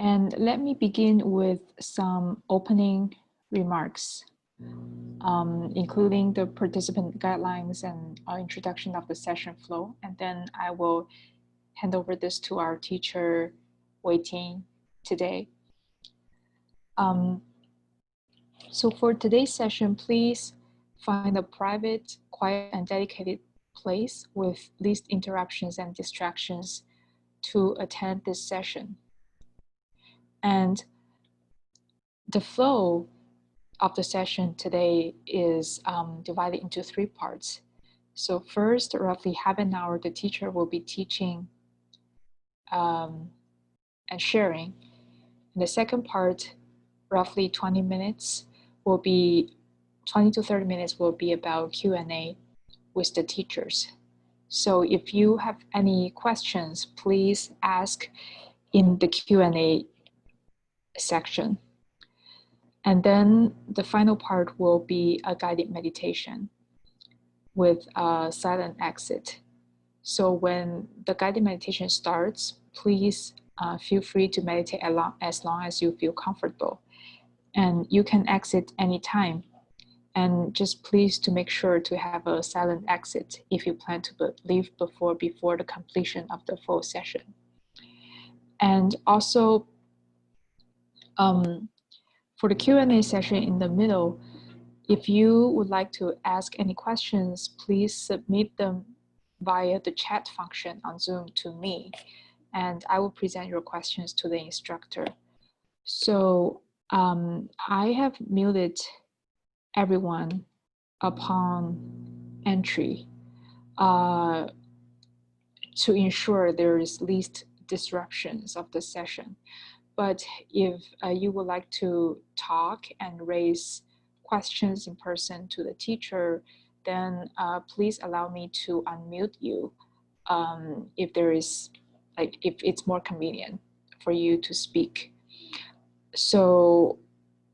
And let me begin with some opening remarks, including the participant guidelines and introduction of the session flow. And then I will hand over this to our teacher, Weiting, today. So for today's session, please find a private, quiet, and dedicated place with least interruptions and distractions to attend this session. And the flow of the session today is divided into 3 parts. So first, roughly half an hour, the teacher will be teaching and sharing. In the second part, roughly 20 minutes will be 20 to 30 minutes will be about Q&A with the teachers. So if you have any questions, please ask in the Q&A section. And then the final part will be a guided meditation with a silent exit. So when the guided meditation starts, please feel free to meditate as long as you feel comfortable. And you can exit anytime. And just please to make sure to have a silent exit if you plan to leave before the completion of the full session. And also, for the Q&A session in the middle, if you would like to ask any questions, please submit them via the chat function on Zoom to me, and I will present your questions to the instructor. So I have muted everyone upon entry to ensure there is least disruptions of the session. But if you would like to talk and raise questions in person to the teacher, then please allow me to unmute you if there is, if it's more convenient for you to speak. So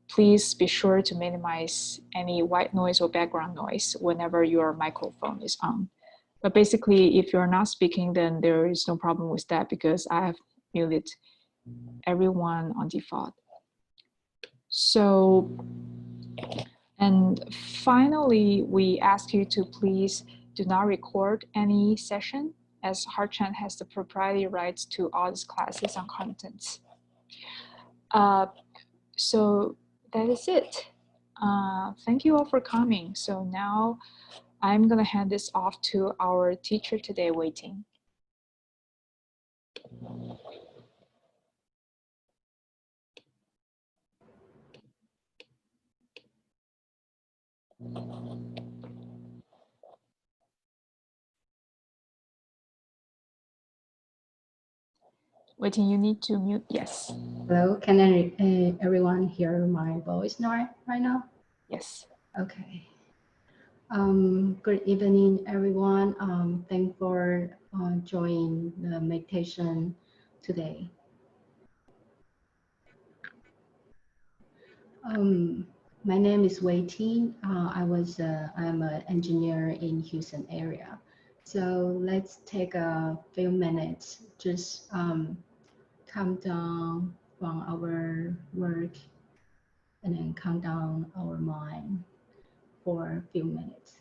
please be sure to minimize any white noise or background noise whenever your microphone is on. But basically, if you're not speaking, then there is no problem with that because I have muted everyone on default. So, and finally, we ask you to please do not record any session, as Heart Chakra has the proprietary rights to all its classes and contents. So that is it. Thank you all for coming. So now I'm gonna hand this off to our teacher today, Weiting. Weiting, you need to mute, yes. Hello, can everyone hear my voice right now? Yes. Okay. Good evening, everyone. Thanks for joining the meditation today. My name is Weiting. I'm an engineer in Houston area. So let's take a few minutes, just calm down from our work and then calm down our mind for a few minutes.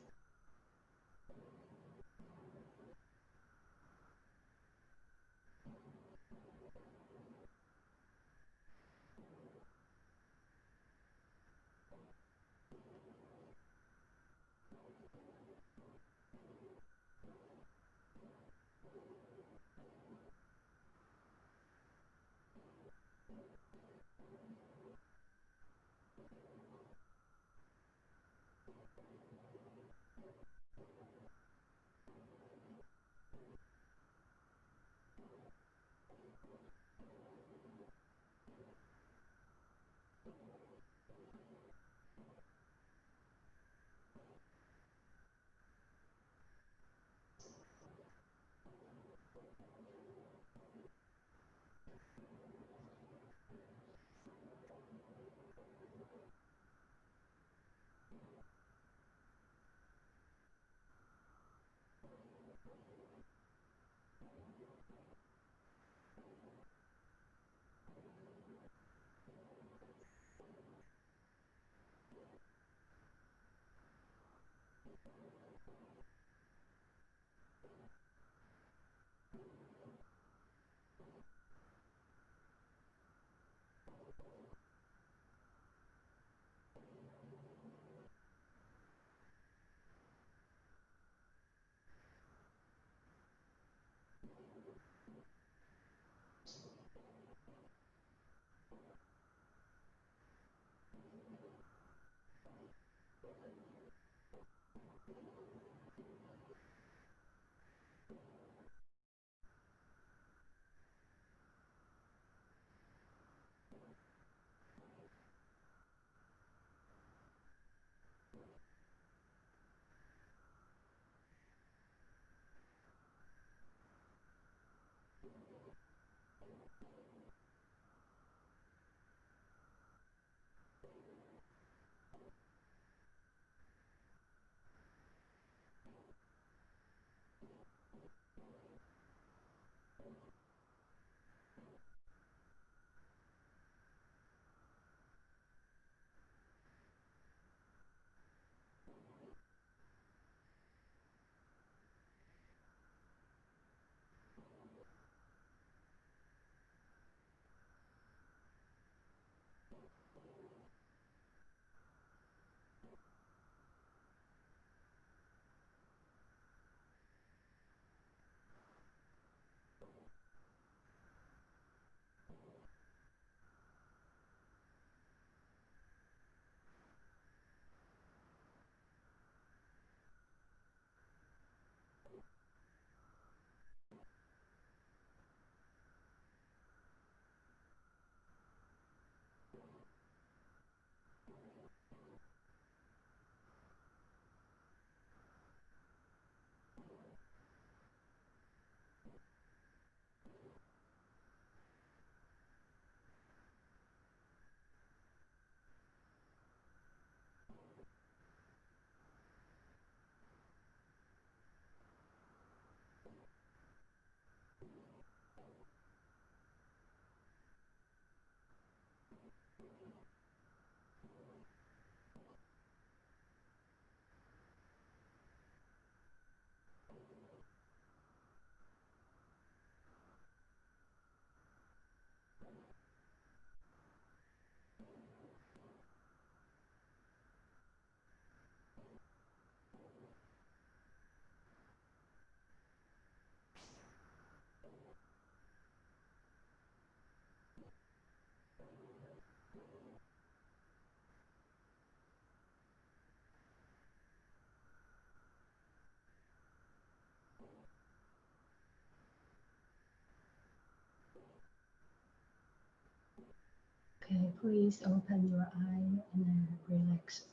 Okay, please open your eye and then relax.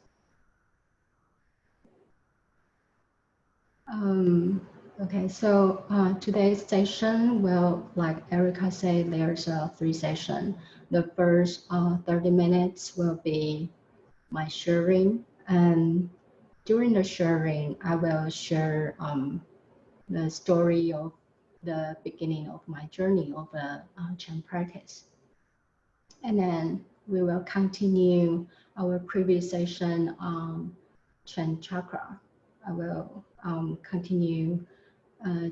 Okay, so today's session will, like Erica said, there's three sessions. The first 30 minutes will be my sharing, and during the sharing, I will share the story of the beginning of my journey of a Chan practice. And then we will continue our previous session on Chan Chakra. I will continue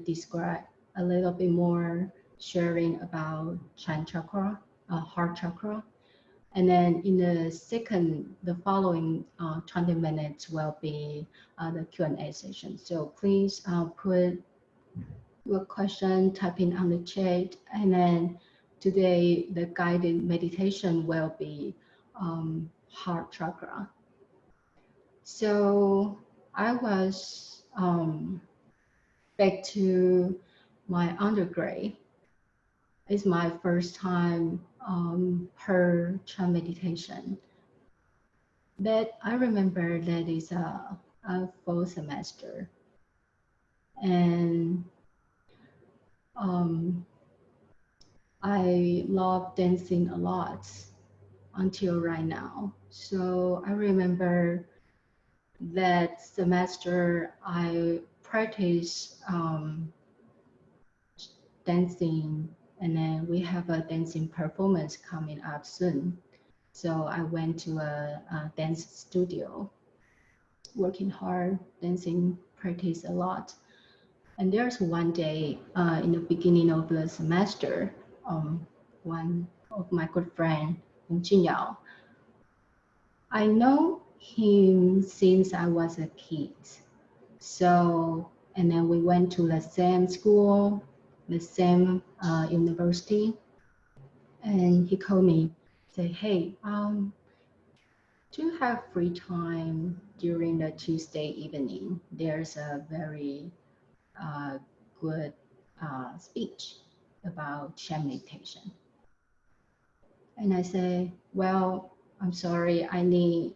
describe a little bit more, sharing about Chan Chakra, Heart Chakra. And then in the following 20 minutes will be the Q&A session. So please put your question, type in on the chat, and then today the guided meditation will be Heart Chakra. So I was back to my undergrad. It's my first time heard Chan meditation. But I remember that is a fall semester, and I love dancing a lot until right now. So I remember that semester I practiced dancing, and then we have a dancing performance coming up soon. So I went to a dance studio, working hard, dancing, practice a lot. And there's one day in the beginning of the semester, one of my good friend, Jin Yao, I know him since I was a kid. So, and then we went to the same school, the same university, and he called me, say, hey, to have free time during the Tuesday evening, there's a very uh, good speech about Chan meditation. And I say, well, I'm sorry, I need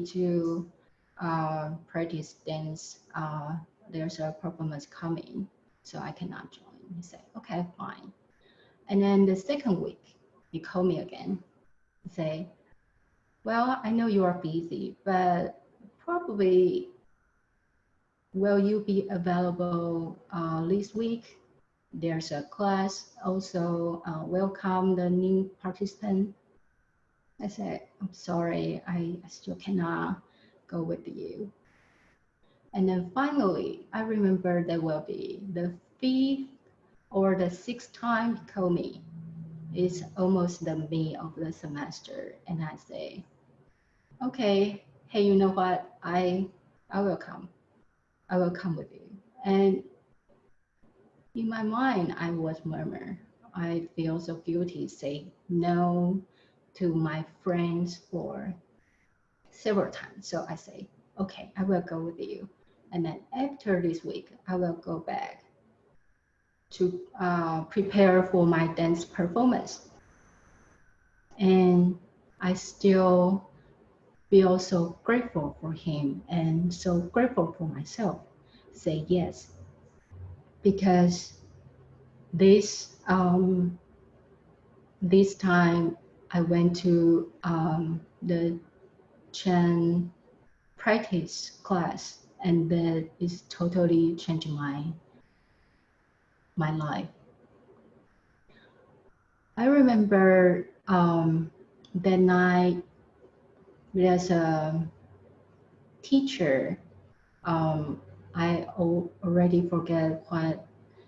to practice dance. There's a performance coming, so I cannot join. He said, okay, fine. And then the second week, he called me again. He say, well, I know you are busy, but probably will you be available this week? There's a class. Also, welcome the new participant. I said, I'm sorry, I still cannot go with you. And then finally, I remember there will be the fifth or the sixth time he called me. It's almost the mid of the semester. And I say, okay, hey, you know what? I will come. I will come with you. And in my mind, I was murmur. I feel so guilty saying no to my friends for several times. So I say, okay, I will go with you. And then after this week, I will go back to prepare for my dance performance. And I still feel so grateful for him and so grateful for myself. Say yes, because this time I went to the Chan practice class, and that is totally changed my life. I remember that night there's a teacher. I already forget what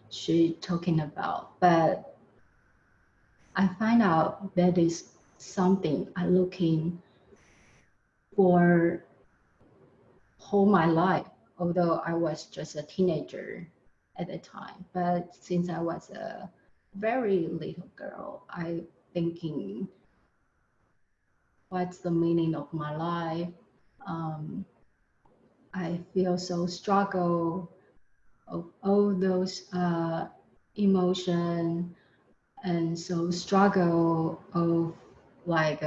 she talking about, but I find out that is something I looking for whole my life, although I was just a teenager at the time. But since I was a very little girl, I thinking, what's the meaning of my life? Um, I feel so struggle of all those emotion, and so struggle of like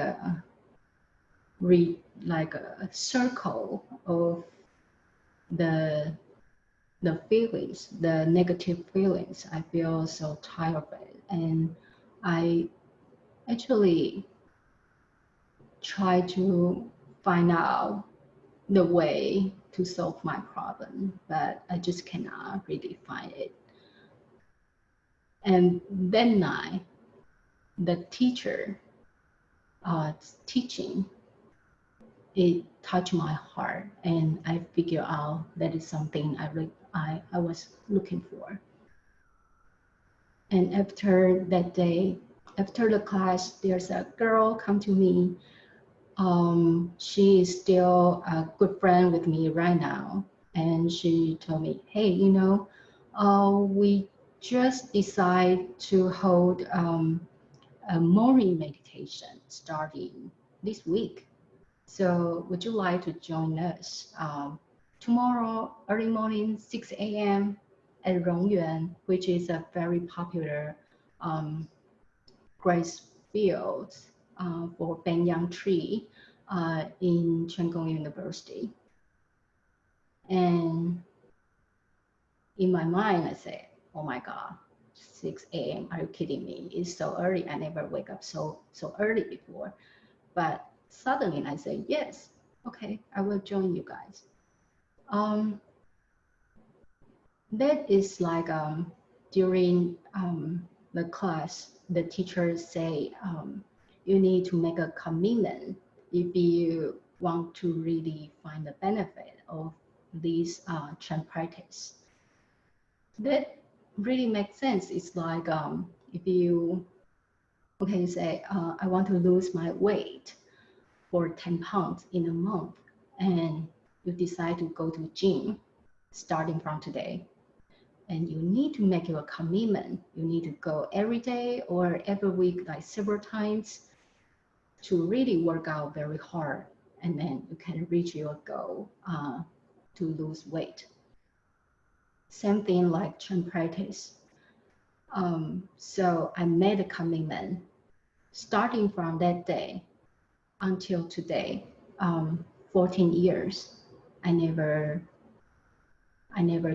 like a circle of the the feelings, the negative feelings. I feel so tired of it, and I actually try to find out the way to solve my problem, but I just cannot really find it. And then the teacher teaching, it touched my heart, and I figured out that is something I was looking for. And after that day, after the class, there's a girl come to me. She is still a good friend with me right now. And she told me, hey, we just decided to hold a morning meditation starting this week. So would you like to join us tomorrow early morning, 6 a.m. at Rongyuan, which is a very popular grace field for banyan tree in Chengkong University. And in my mind, I say, oh my God, 6 a.m. Are you kidding me? It's so early. I never wake up so early before. But suddenly I say, yes, okay, I will join you guys. That is like during the class, the teachers say you need to make a commitment if you want to really find the benefit of this Chan practice. That really makes sense. It's like if you, okay, say I want to lose my weight for 10 pounds in a month, and you decide to go to the gym starting from today. And you need to make your commitment. You need to go every day or every week, like several times, to really work out very hard and then you can reach your goal to lose weight. Same thing like Chan practice. So I made a commitment starting from that day until today, 14 years. I never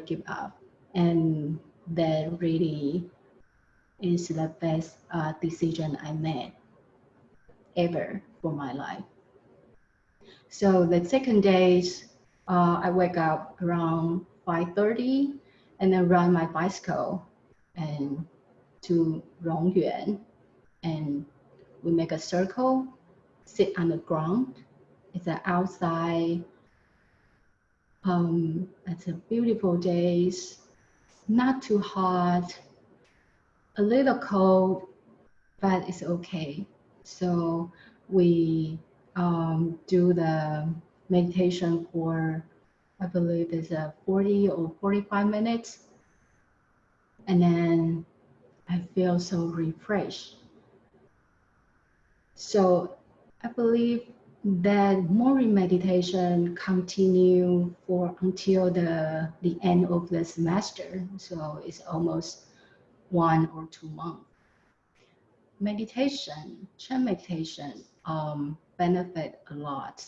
give up, and that really is the best decision I made ever for my life. So the second days, I wake up around 5:30 and then ride my bicycle and to Rongyuan, and we make a circle, sit on the ground. It's an outside. It's a beautiful days, not too hot, a little cold, but it's okay. So we do the meditation for, I believe it's 40 or 45 minutes. And then I feel so refreshed. So I believe that morning meditation continue for until the end of the semester. So it's almost 1 or 2 months. Meditation, Chan meditation, benefit a lot.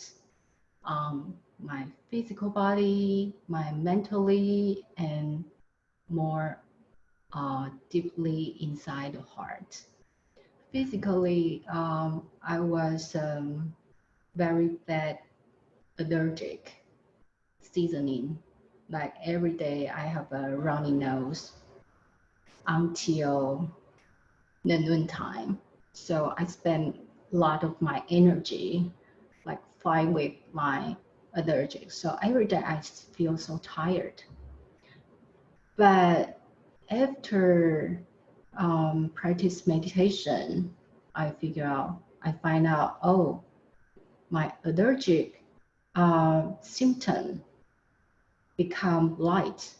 My physical body, my mentally, and more deeply inside the heart. Physically, I was very bad allergic seasoning. Like every day I have a runny nose until the noontime. So I spend a lot of my energy, like 5 weeks, my allergic. So every day I feel so tired. But after practice meditation, I find out, oh, my allergic symptom become light,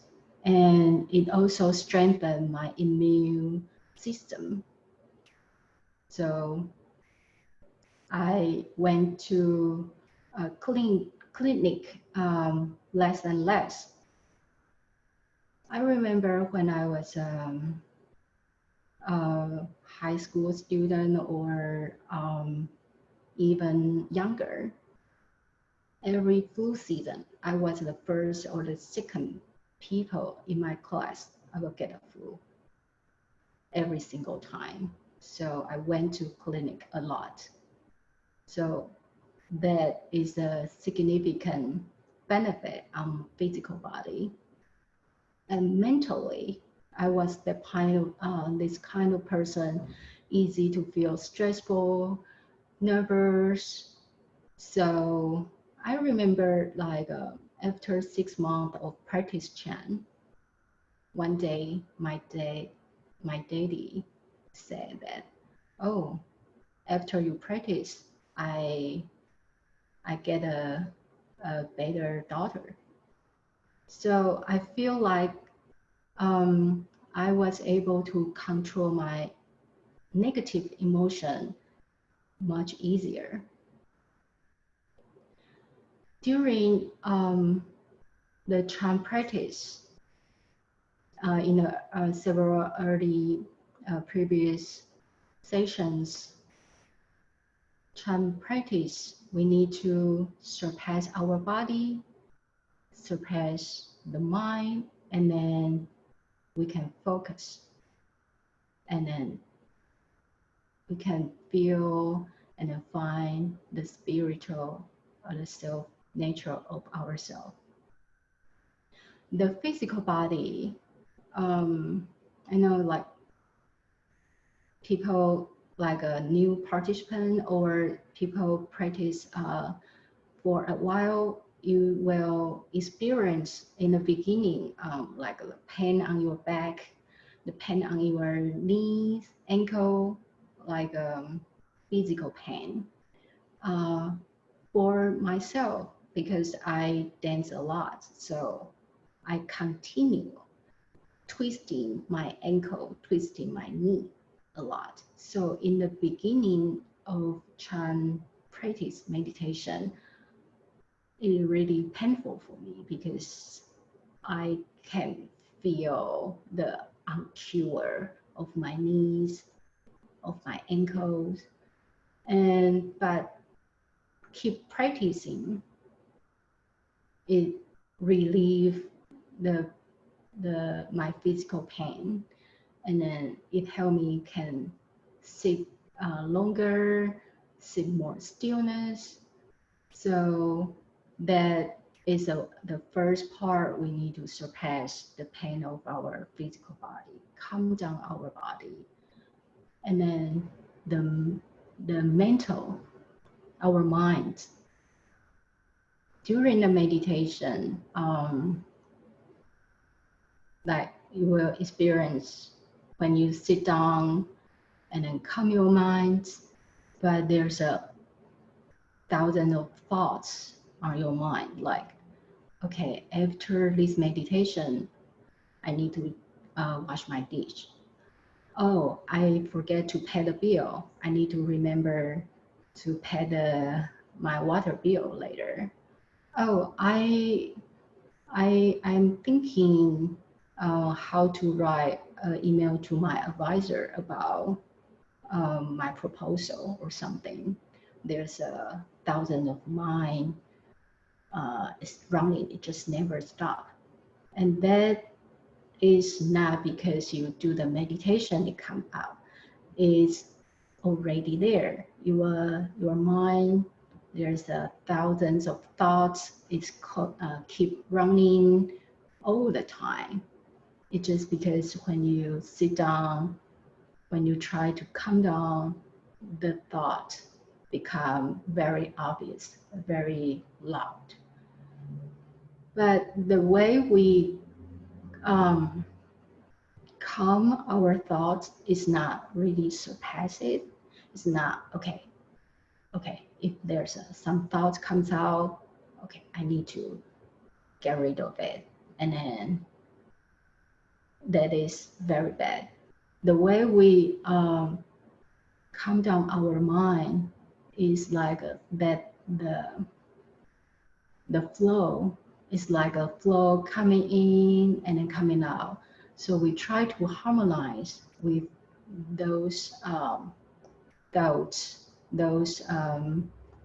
and it also strengthened my immune system. So I went to a clinic less and less. I remember when I was a high school student or even younger, every flu season, I was the first or the second people in my class. I will get a flu every single time. So I went to clinic a lot. So that is a significant benefit on physical body. And mentally, I was this kind of person, easy to feel stressful, nervous. So I remember like after 6 months of practice Chan, one day my daddy said that, oh, after you practice, I get a better daughter. So I feel like I was able to control my negative emotion much easier. During the Chan practice, in several early previous sessions, Chan practice, we need to surpass our body, surpass the mind, and then we can focus. And then we can feel and then find the spiritual or the self nature of ourselves. The physical body, I know like people like a new participant or people practice for a while, you will experience in the beginning like the pain on your back, the pain on your knees, ankle, like physical pain. For myself, because I dance a lot, so I continue twisting my ankle, twisting my knee a lot. So in the beginning of Chan practice meditation, it's really painful for me because I can feel the uncure of my knees, of my ankles, and but keep practicing, it relieve the my physical pain, and then it helped me can sit longer, sit more stillness. So that is the first part. We need to surpass the pain of our physical body, calm down our body, and then the mental, our mind. During the meditation, like you will experience when you sit down and then calm your mind, but there's a thousand of thoughts on your mind, like, okay, after this meditation, I need to wash my dish. Oh, I forget to pay the bill. I need to remember to pay my water bill later. Oh, I'm thinking how to write an email to my advisor about my proposal or something. There's a thousand of mine. It's running. It just never stop. And that is not because you do the meditation, it come out. It's already there. Your mind, there's thousands of thoughts. It's keep running all the time. It's just because when you sit down, when you try to calm down, the thought become very obvious, very loud. But the way we um, calm our thoughts is not really surpass it. It's not okay. Okay, if there's some thoughts comes out, okay, I need to get rid of it, and then that is very bad. The way we calm down our mind is like that the flow is like a flow coming in and then coming out. So we try to harmonize with those doubts, those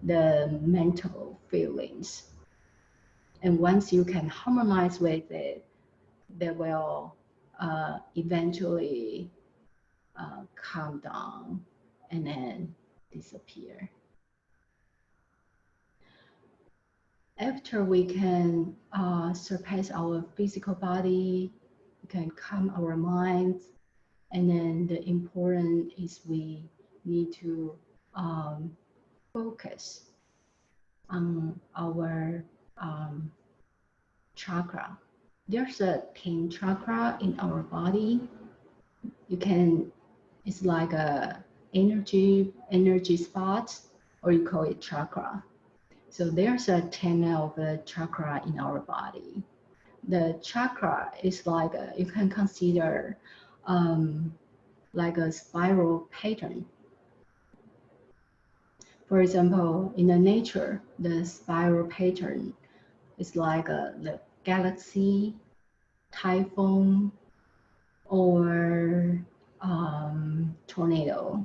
the mental feelings. And once you can harmonize with it, they will eventually calm down and then disappear. After we can surpass our physical body, we can calm our minds, and then the important is we need to focus on our chakra. There's a 10 chakra in our body. You can, it's like a energy spot, or you call it chakra. So there's a 10 of the chakra in our body. The chakra is like you can consider like a spiral pattern. For example, in the nature, the spiral pattern is like the galaxy, typhoon, or tornado.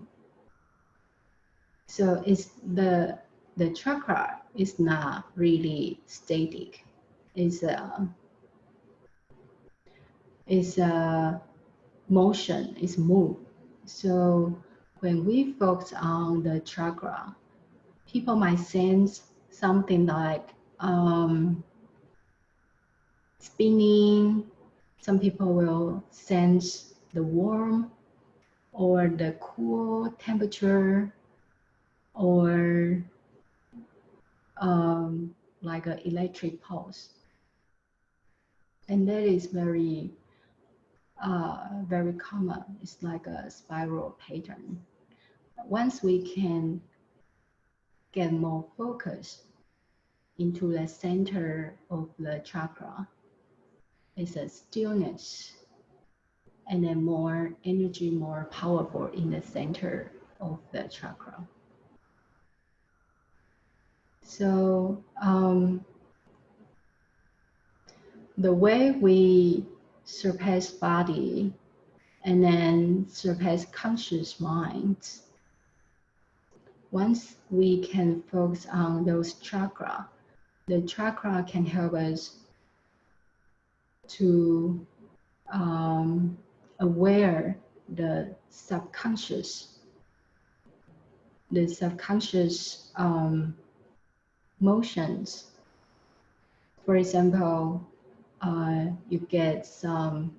So it's the chakra is not really static. It's a motion, it's move. So when we focus on the chakra, people might sense something like spinning. Some people will sense the warm or the cool temperature, or like an electric pulse. And that is very very common. It's like a spiral pattern. Once we can get more focus into the center of the chakra, it's a stillness, and then more energy, more powerful in the center of the chakra. So the way we surpass body and then surpass conscious minds, once we can focus on those chakra, the chakra can help us to aware the subconscious motions. For example, you get some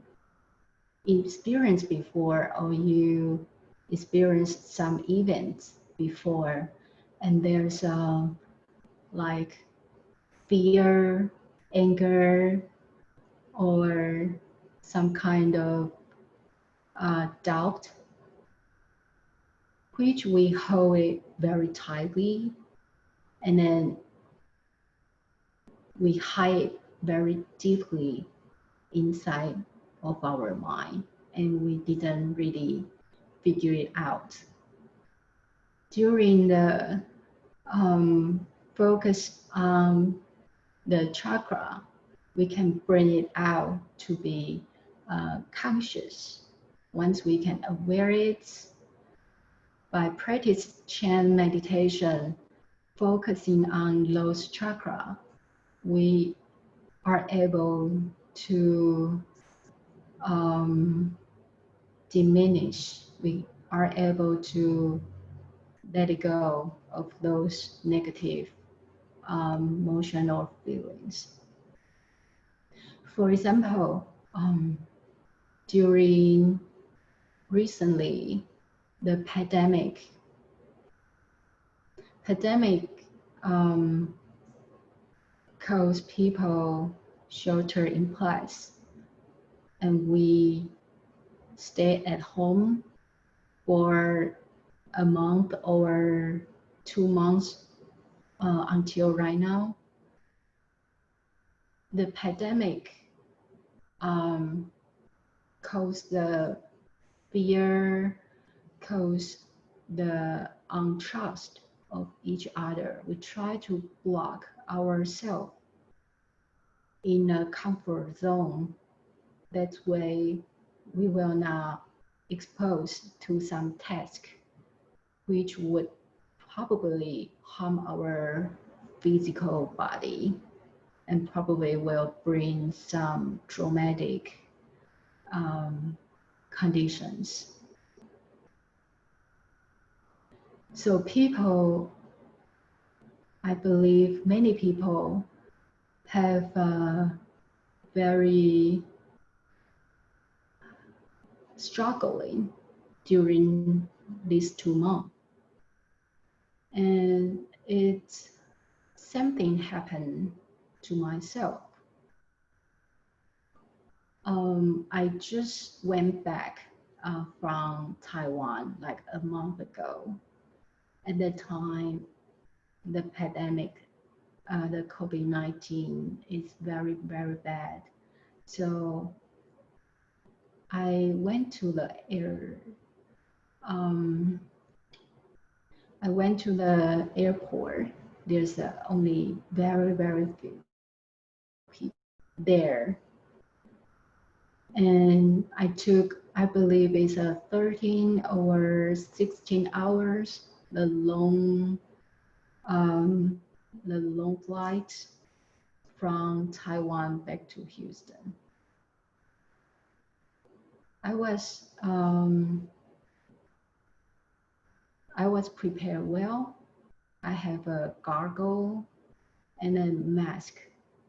experience before, or you experienced some events before, and there's like fear, anger, or some kind of doubt, which we hold it very tightly, and then we hide very deeply inside of our mind, and we didn't really figure it out. During the focus on the chakra, we can bring it out to be conscious. Once we can aware it, by practice Chan meditation, focusing on those chakra, we are able to diminish, we are able to let it go of those negative emotion or feelings. For example, during recently, the pandemic caused people shelter in place, and we stayed at home for a month or 2 months until right now. The pandemic caused the fear, caused the untrust of each other. We try to block ourselves in a comfort zone. That way we will not expose to some task which would probably harm our physical body and probably will bring some traumatic conditions. So people, I believe many people have very struggling during these 2 months. And it's something happened to myself. I just went back from Taiwan like a month ago. At that time, the pandemic, the COVID-19 is very, very bad. So I went to the airport. There's only very, very few people there. And I took, I believe it's a 13 or 16 hours, the long flight from Taiwan back to Houston. I was prepared well. I have a gargle and a mask,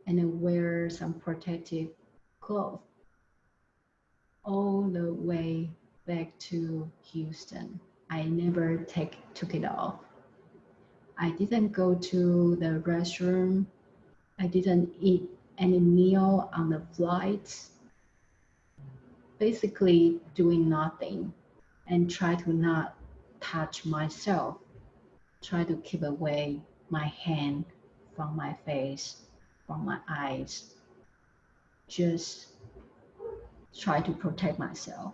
and I wear some protective clothes all the way back to Houston. I never took it off. I didn't go to the restroom. I didn't eat any meal on the flight. Basically doing nothing and try to not touch myself. Try to keep away my hand from my face, from my eyes. Just try to protect myself.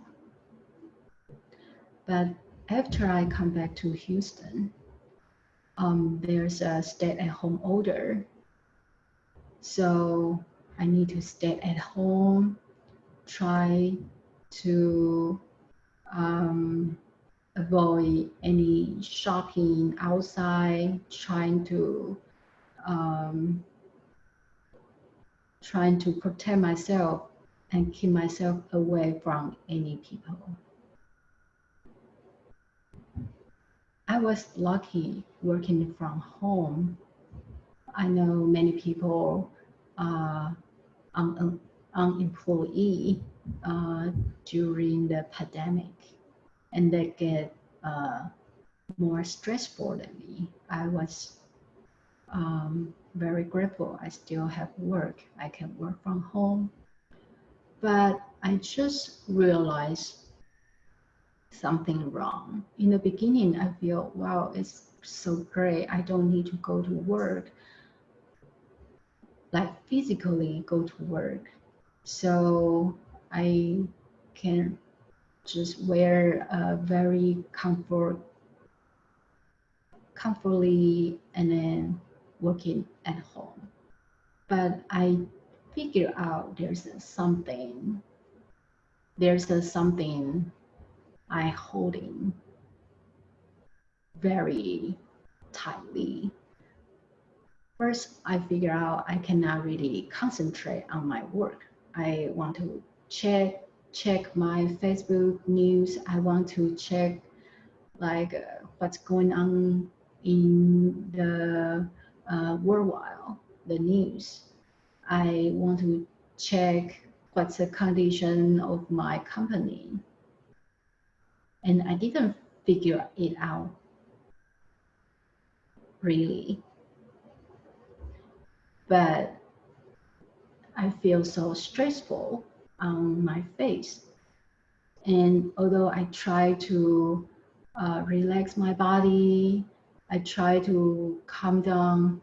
But after I come back to Houston, there's a stay-at-home order. So I need to stay at home, try to avoid any shopping outside, um, trying to protect myself and keep myself away from any people. I was lucky working from home. I know many people are unemployed during the pandemic, and they get more stressful than me. I was very grateful. I still have work. I can work from home. But I just realized something wrong. In the beginning, I feel, wow, it's so great. I don't need to go to work, like physically go to work. So I can just wear a very comfortably and then working at home. But I figure out there's something I holding very tightly. First, I figure out I cannot really concentrate on my work. I want to check my Facebook news. I want to check like what's going on in the worldwide, the news. I want to check what's the condition of my company. And I didn't figure it out really, but I feel so stressful on my face. And although I try to relax my body, I try to calm down,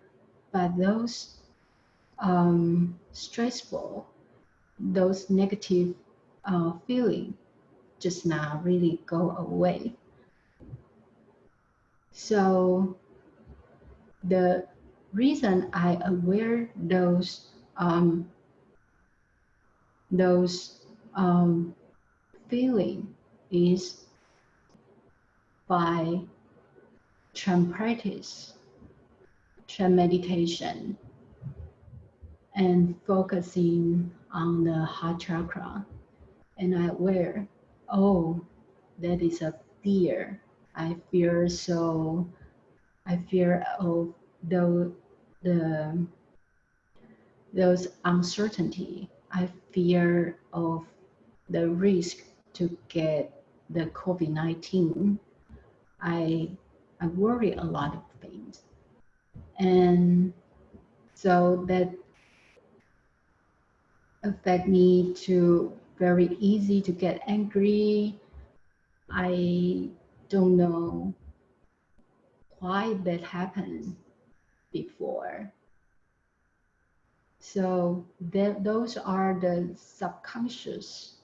but those stressful, those negative feeling just not really go away. So the reason I aware those feeling is by Chan practice, Chan meditation, and focusing on the heart chakra. And I aware, oh, that is a fear. I fear of those the those uncertainty. I fear of the risk to get the COVID-19. I worry a lot of things, and so that affect me to very easy to get angry. I don't know why that happened before. So those are the subconscious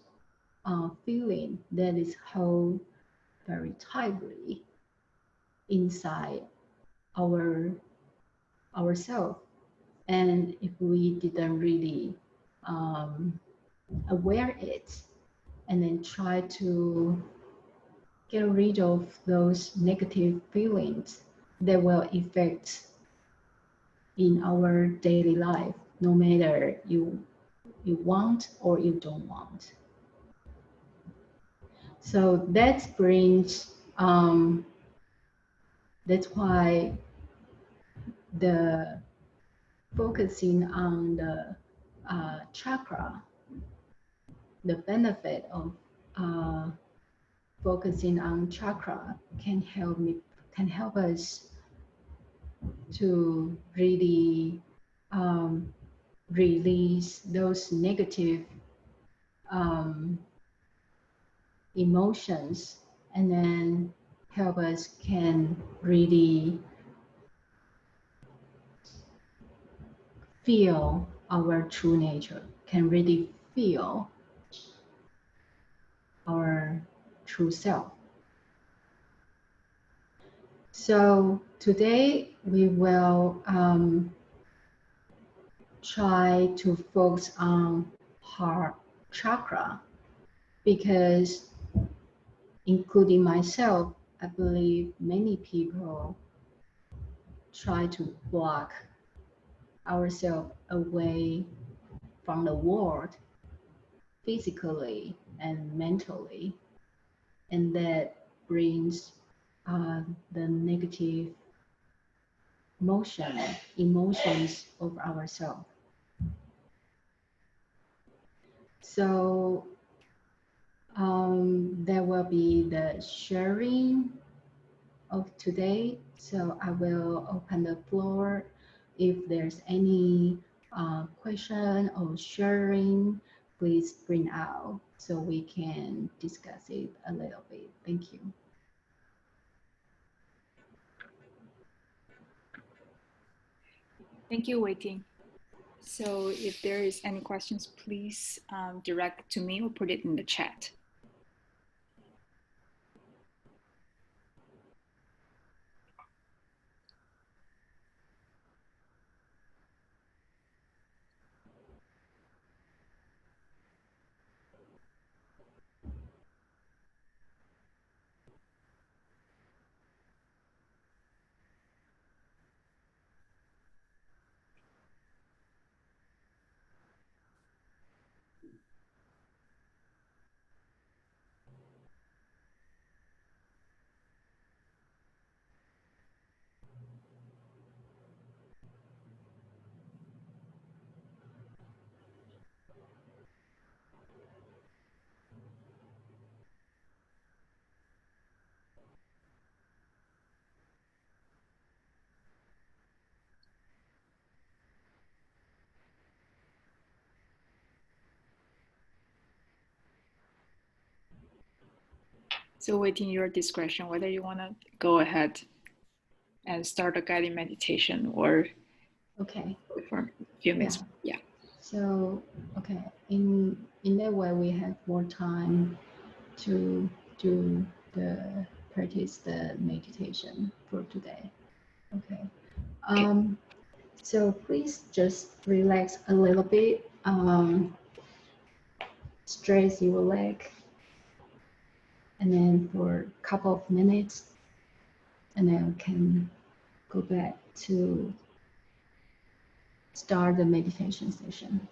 feeling that is held very tightly inside ourselves. And if we didn't really aware it and then try to get rid of those negative feelings that will affect in our daily life, no matter you want or you don't want. So that brings that's why the focusing on the chakra, the benefit of focusing on chakra can help us to really release those negative emotions, and then help us can really feel our true nature, can really feel our true self. So today we will try to focus on heart chakra, because including myself, I believe many people try to block ourselves away from the world physically and mentally, and that brings the negative emotions of ourselves. So there will be the sharing of today. So I will open the floor. If there's any question or sharing, please bring out so we can discuss it a little bit. Thank you. Thank you, Weiting. So if there is any questions, please direct to me or put it in the chat. So Weiting your discretion, whether you want to go ahead and start a guided meditation or Okay. for a few minutes. Yeah. So, okay, in that way, we have more time to do practice the meditation for today. Okay. So please just relax a little bit. Stretch your leg, and then for a couple of minutes, and then we can go back to start the meditation session.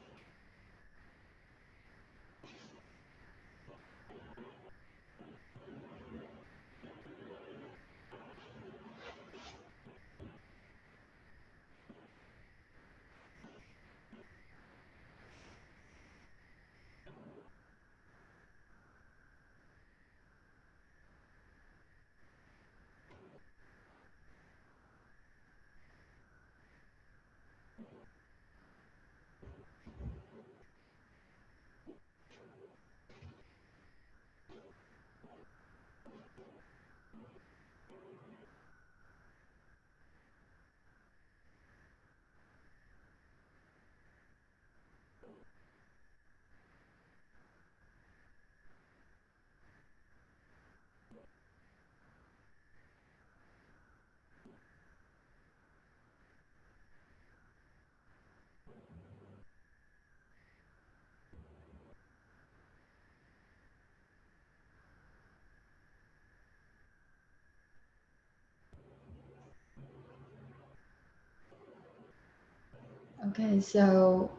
Okay, so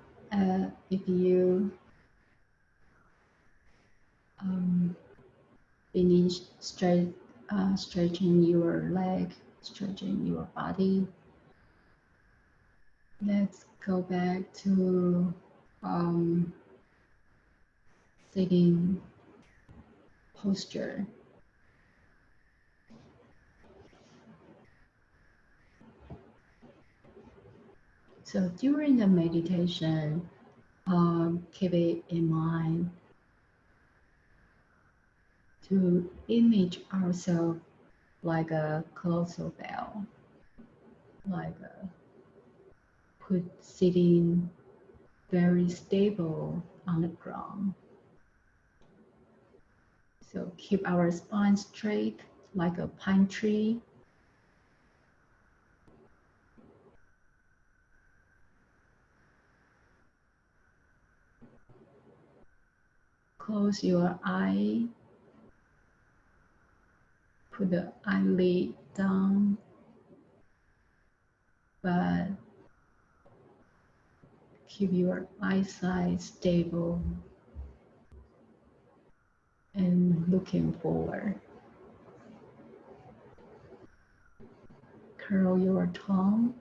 if you finish stretching your leg, stretching your body, let's go back to sitting posture. So during the meditation, keep it in mind to image ourselves like a colossal bell, like sitting very stable on the ground. So keep our spine straight like a pine tree. Close your eye. Put the eyelid down, but keep your eyesight stable and looking forward. Curl your tongue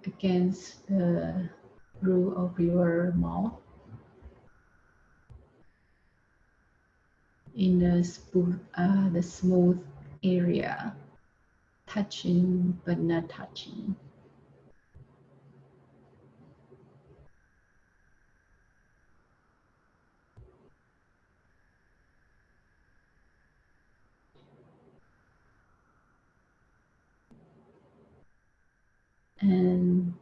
against the roof of your mouth in the smooth area, touching but not touching. And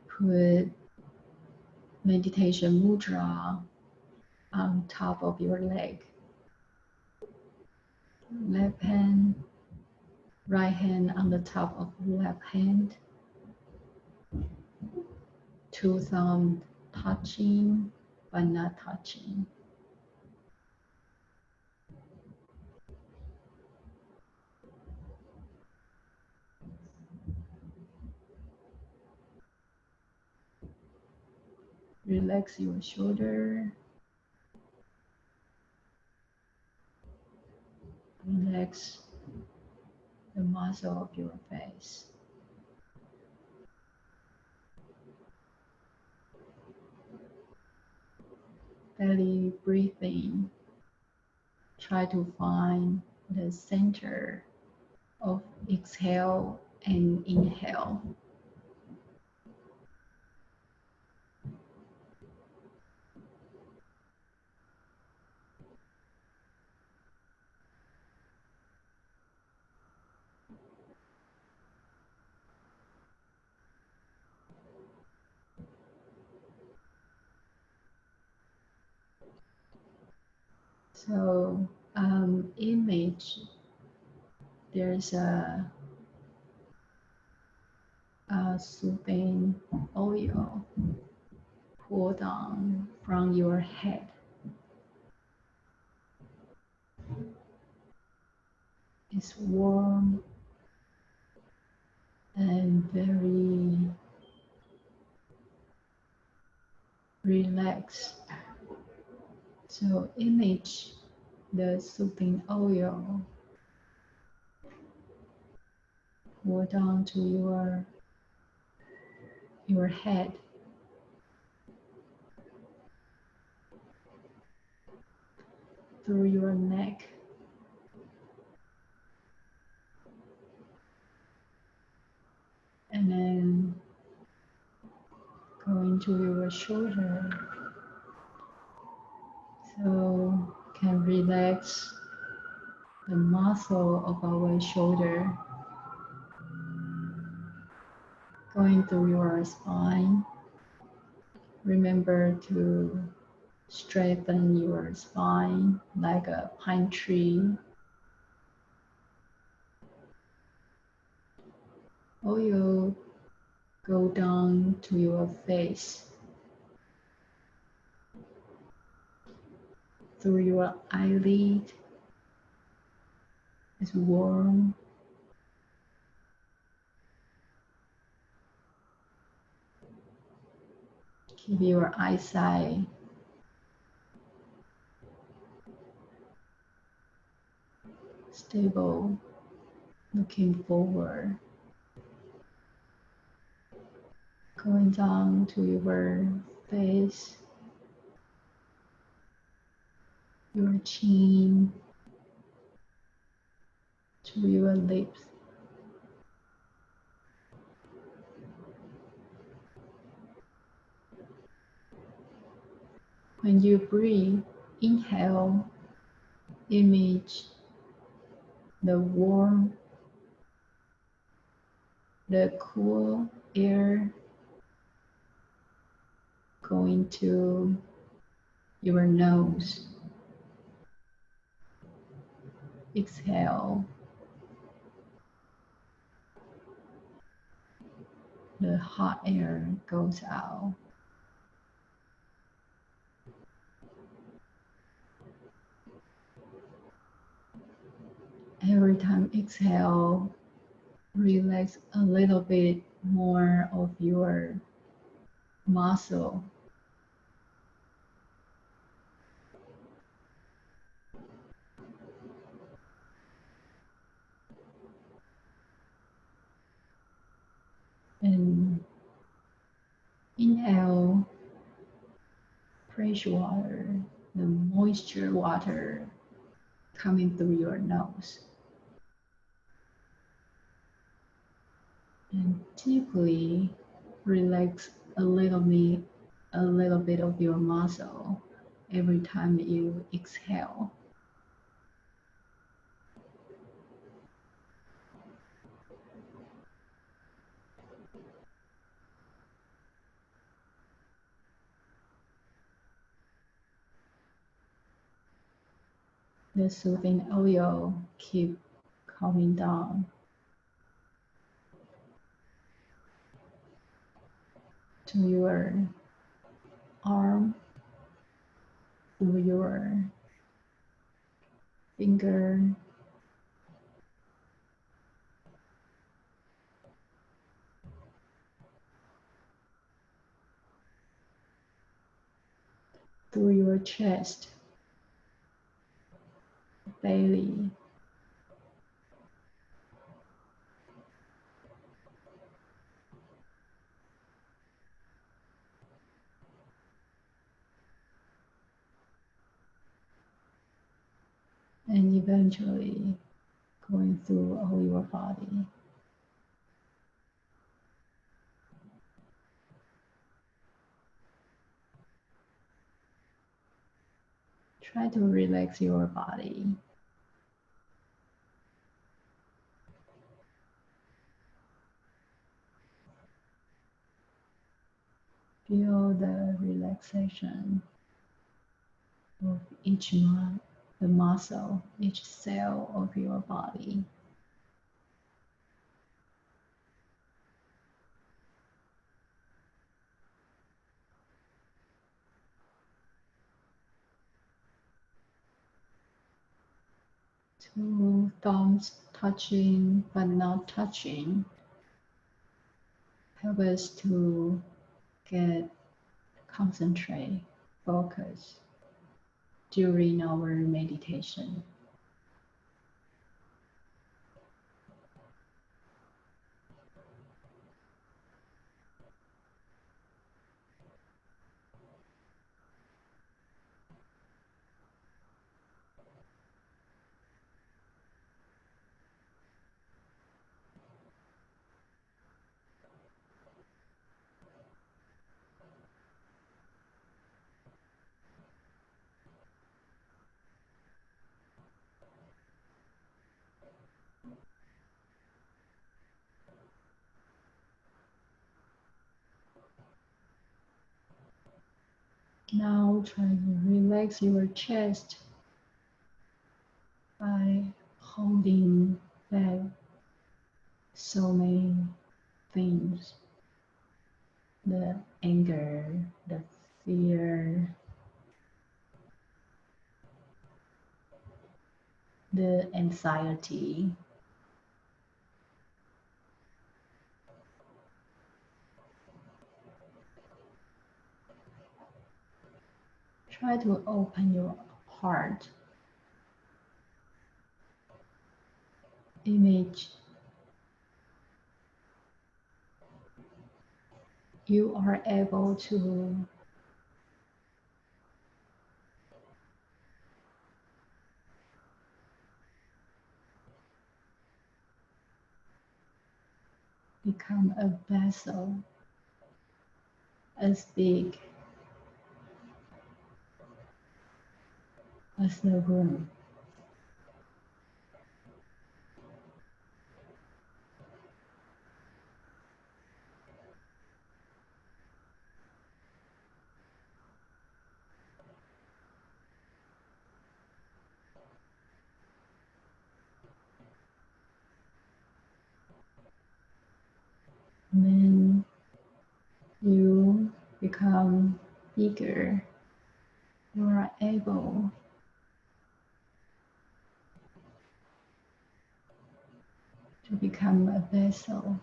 put meditation mudra on top of your leg. Left hand, right hand on the top of left hand. Two thumbs touching but not touching. Relax your shoulder. Relax the muscle of your face. Belly breathing. Try to find the center of exhale and inhale. So, image, there's a soothing oil pour down from your head. It's warm and very relaxed. So image the soothing oil pour down to your head. Through your neck. And then going to your shoulder. So can relax the muscle of our shoulder. Going through your spine. Remember to straighten your spine like a pine tree. Oil go down to your face. Through your eyelid. It's warm. Keep your eyesight stable, looking forward. Going down to your face, your chin, to your lips. When you breathe, inhale, image the warm, the cool air going to your nose. Exhale, the hot air goes out. Every time exhale, relax a little bit more of your muscle. And inhale fresh water, the moisture water coming through your nose. And deeply relax a little bit of your muscle every time you exhale. The soothing oil keep coming down to your arm, through your finger, through your chest, belly, and eventually going through all your body. Try to relax your body. Feel the relaxation of the muscle, each cell of your body. Two thumbs touching but not touching help us to get concentrate, focus during our meditation. Now try to relax your chest by holding back so many things, the anger, the fear, the anxiety. Try to open your heart. Image you are able to become a vessel as big as the room. When you become bigger, you are able to become a vessel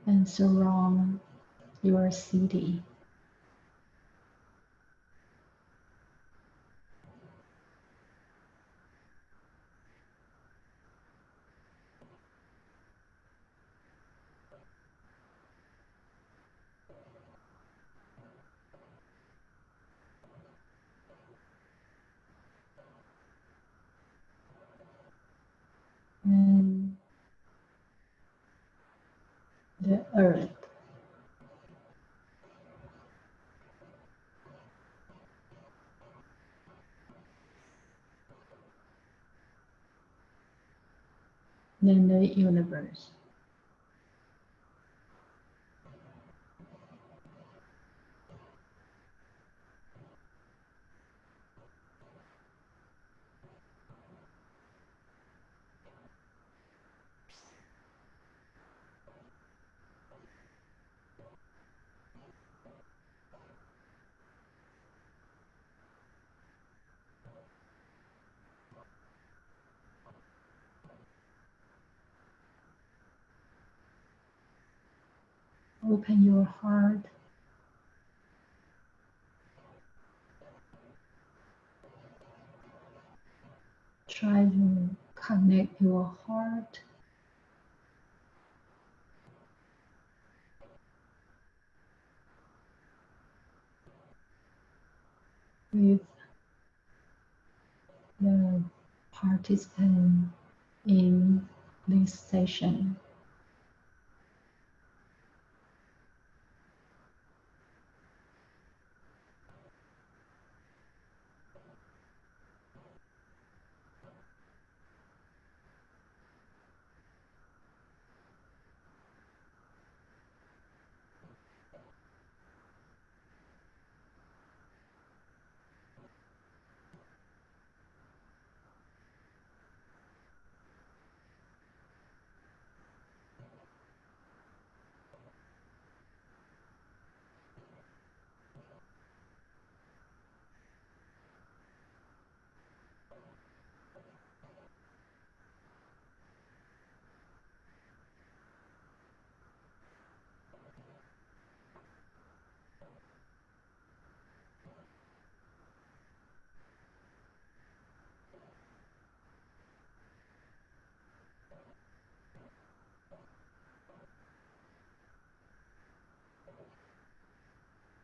and surround your city. And the earth. Then the universe. Open your heart. Try to connect your heart with the participant in this session.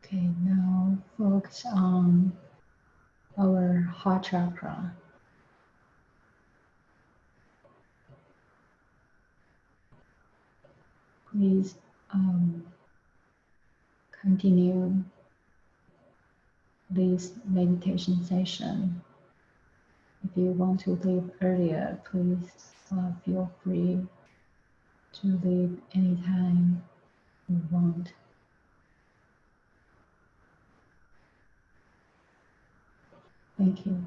Okay, now focus on our heart chakra. Please continue this meditation session. If you want to leave earlier, please feel free to leave anytime you want. Thank you.